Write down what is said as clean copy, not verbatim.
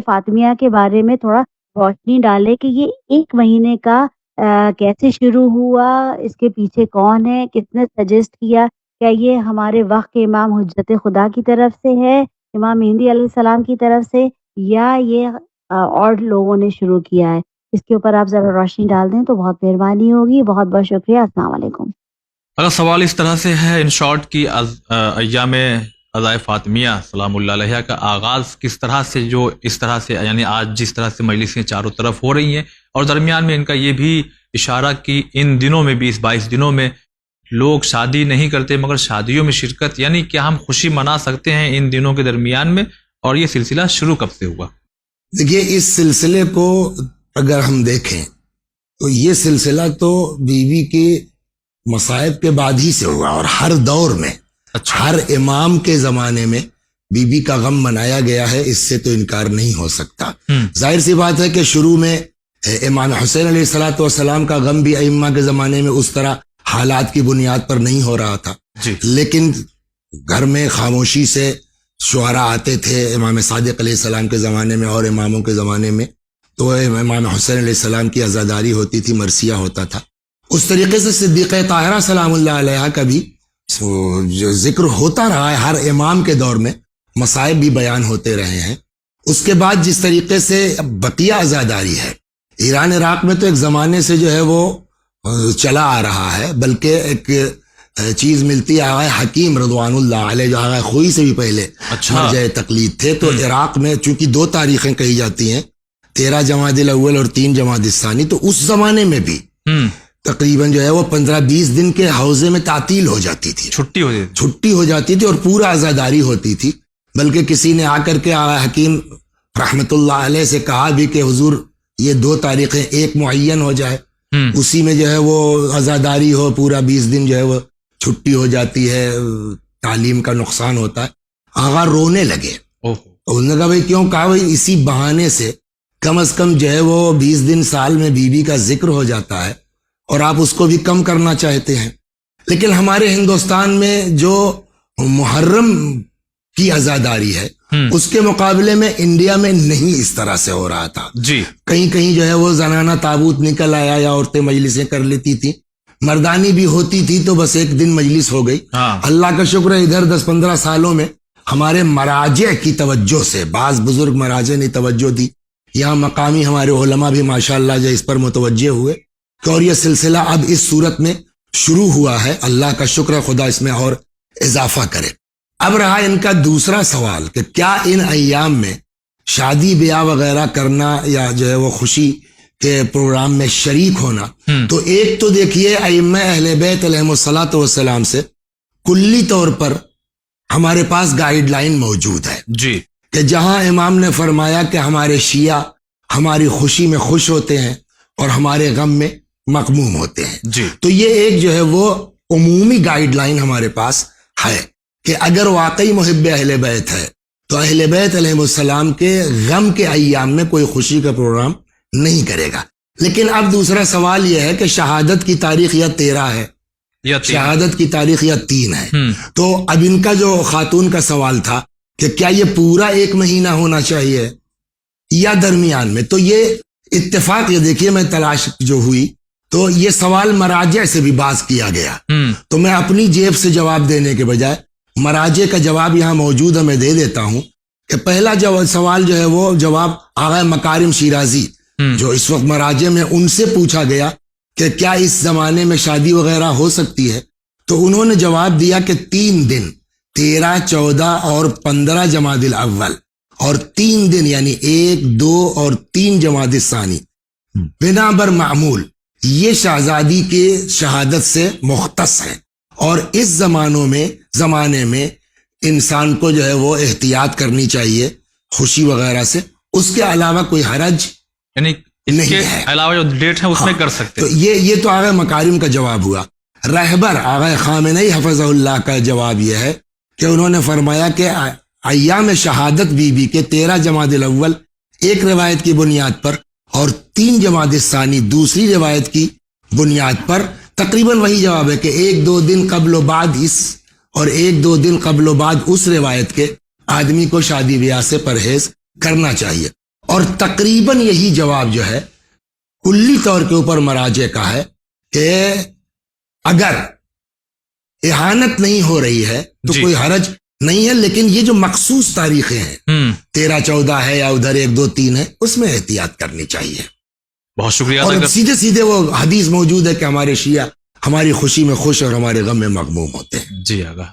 فاطمیہ کے بارے میں تھوڑا روشنی ڈالیں کہ یہ 1 مہینے کا کیسے شروع ہوا، اس کے پیچھے کون ہے، کس نے سجیسٹ کیا؟ کیا یہ ہمارے وقت کے امام حجت خدا کی طرف سے ہے، امام مہدی علیہ السلام کی طرف سے، یا یہ اور لوگوں نے شروع کیا ہے؟ اس کے اوپر آپ ذرا روشنی ڈال دیں تو بہت مہربانی ہوگی. بہت بہت شکریہ. السلام علیکم. اگر سوال اس طرح سے ہے ان شارٹ کی ایام عزائے فاطمیہ سلام اللہ علیہ کا آغاز کس طرح سے، جو اس طرح سے یعنی آج جس طرح سے مجلسیں چاروں طرف ہو رہی ہیں، اور درمیان میں ان کا یہ بھی اشارہ کہ ان دنوں میں 20-22 دنوں میں لوگ شادی نہیں کرتے مگر شادیوں میں شرکت، یعنی کیا ہم خوشی منا سکتے ہیں ان دنوں کے درمیان میں؟ اور یہ سلسلہ شروع کب سے ہوا؟ دیکھیے، اس سلسلے کو اگر ہم دیکھیں تو یہ سلسلہ تو بیوی کے مصائب کے بعد ہی سے ہوا، اور ہر دور میں ہر امام کے زمانے میں بیوی کا غم منایا گیا ہے، اس سے تو انکار نہیں ہو سکتا. ظاہر سی بات ہے کہ شروع میں امام حسین علیہ الصلوۃ والسلام کا غم بھی ائمہ کے زمانے میں اس طرح حالات کی بنیاد پر نہیں ہو رہا تھا، لیکن گھر میں خاموشی سے شعراء آتے تھے امام صادق علیہ السلام کے زمانے میں اور اماموں کے زمانے میں، تو امام حسین علیہ السلام کی عزاداری ہوتی تھی، مرثیہ ہوتا تھا. اس طریقے سے صدیقہ طاہرہ سلام اللہ علیہ کا بھی جو ذکر ہوتا رہا ہے، ہر امام کے دور میں مصائب بھی بیان ہوتے رہے ہیں. اس کے بعد جس طریقے سے بقیہ عزاداری ہے ایران عراق میں، تو ایک زمانے سے جو ہے وہ چلا آ رہا ہے، بلکہ ایک چیز ملتی ہے آغا حکیم رضوان اللہ علیہ، جو آغا خوئی سے بھی پہلے مرجع تقلید تھے. تو عراق میں چونکہ 2 تاریخیں کہی جاتی ہیں، 13 جمادی الاول اور 3 جمادی الثانی، تو اس زمانے میں بھی تقریباً جو ہے وہ 15-20 دن کے حوزے میں تعطیل ہو جاتی تھی، چھٹی ہو جاتی تھی اور پورا عزاداری ہوتی تھی. بلکہ کسی نے آ کر کے آغا حکیم رحمت اللہ علیہ سے کہا بھی کہ حضور یہ 2 تاریخیں ایک معین ہو جائے، اسی میں جو ہے وہ عزاداری ہو، پورا 20 دن جو ہے وہ چھٹی ہو جاتی ہے، تعلیم کا نقصان ہوتا ہے. آغا رونے لگے. انہوں نے کہا بھائی کیوں؟ کہا بھائی اسی بہانے سے کم از کم جو ہے وہ 20 دن سال میں بیوی کا ذکر ہو جاتا ہے، اور آپ اس کو بھی کم کرنا چاہتے ہیں. لیکن ہمارے ہندوستان میں جو محرم کی عزاداری ہے، اس کے مقابلے میں انڈیا میں نہیں اس طرح سے ہو رہا تھا. کہیں کہیں جو ہے وہ زنانہ تابوت نکل آیا یا عورتیں مجلسیں کر لیتی تھی، مردانی بھی ہوتی تھی تو بس ایک دن مجلس ہو گئی. اللہ کا شکر ہے ادھر 10-15 سالوں میں ہمارے مراجع کی توجہ سے، بعض بزرگ مراجع نے توجہ دی، یہاں مقامی ہمارے علماء بھی ماشاءاللہ جو اس پر متوجہ ہوئے، اور یہ سلسلہ اب اس صورت میں شروع ہوا ہے. اللہ کا شکر ہے، خدا اس میں اور اضافہ کرے. اب رہا ان کا دوسرا سوال کہ کیا ان ایام میں شادی بیاہ وغیرہ کرنا یا جو ہے وہ خوشی کے پروگرام میں شریک ہونا. تو ایک تو دیکھیے ائمہ اہل بیت علیہم الصلوۃ والسلام سے کلی طور پر ہمارے پاس گائیڈ لائن موجود ہے کہ جہاں امام نے فرمایا کہ ہمارے شیعہ ہماری خوشی میں خوش ہوتے ہیں اور ہمارے غم میں مغموم ہوتے ہیں. تو یہ ایک جو ہے وہ عمومی گائیڈ لائن ہمارے پاس ہے کہ اگر واقعی محب اہل بیت ہے تو اہل بیت علیہ السلام کے غم کے ایام میں کوئی خوشی کا پروگرام نہیں کرے گا. لیکن اب دوسرا سوال یہ ہے کہ شہادت کی تاریخ یا 13 ہے، شہادت کی تاریخ یا 3 ہے. تو اب ان کا جو خاتون کا سوال تھا کہ کیا یہ پورا 1 مہینہ ہونا چاہیے یا درمیان میں، تو یہ اتفاق، یہ دیکھیے میں تلاش جو ہوئی تو یہ سوال مراجع سے بھی باز کیا گیا. تو میں اپنی جیب سے جواب دینے کے بجائے مراجع کا جواب یہاں موجود ہے، میں دے دیتا ہوں کہ پہلا سوال جو ہے وہ جواب آغا مکارم شیرازی جو اس وقت مراجع میں، ان سے پوچھا گیا کہ کیا اس زمانے میں شادی وغیرہ ہو سکتی ہے، تو انہوں نے جواب دیا کہ 3 دن 13، 14 اور 15 جمادی الاول، اور 3 دن یعنی 1، 2 اور 3 جمادی الثانی بنا بر معمول یہ شہزادی کے شہادت سے مختص ہے. اور اس زمانے میں انسان کو جو ہے وہ احتیاط کرنی چاہیے خوشی وغیرہ سے، اس کے علاوہ کوئی حرج یعنی نہیں ہے، علاوہ جو ڈیٹ ہے اس میں کر سکتے. تو یہ تو آغا مکارم کا جواب ہوا. رہبر آغا خامنئی حفظہ اللہ کا جواب یہ ہے کہ انہوں نے فرمایا کہ ایام شہادت بی کے 13 جمادی الاول ایک روایت کی بنیاد پر اور 3 جمادی الثانی دوسری روایت کی بنیاد پر تقریباً وہی جواب ہے کہ 1-2 دن قبل و بعد اس اور 1-2 دن قبل و بعد اس روایت کے آدمی کو شادی بیاہ سے پرہیز کرنا چاہیے. اور تقریباً یہی جواب جو ہے کلی طور کے اوپر مراجع کا ہے کہ اگر اہانت نہیں ہو رہی ہے تو کوئی حرج نہیں ہے، لیکن یہ جو مخصوص تاریخیں ہیں 13 14 ہے یا ادھر 1 2 3 ہے، اس میں احتیاط کرنی چاہیے. بہت شکریہ. اور سیدھے سیدھے وہ حدیث موجود ہے کہ ہمارے شیعہ ہماری خوشی میں خوش اور ہمارے غم میں مغموم ہوتے ہیں. جی آگا.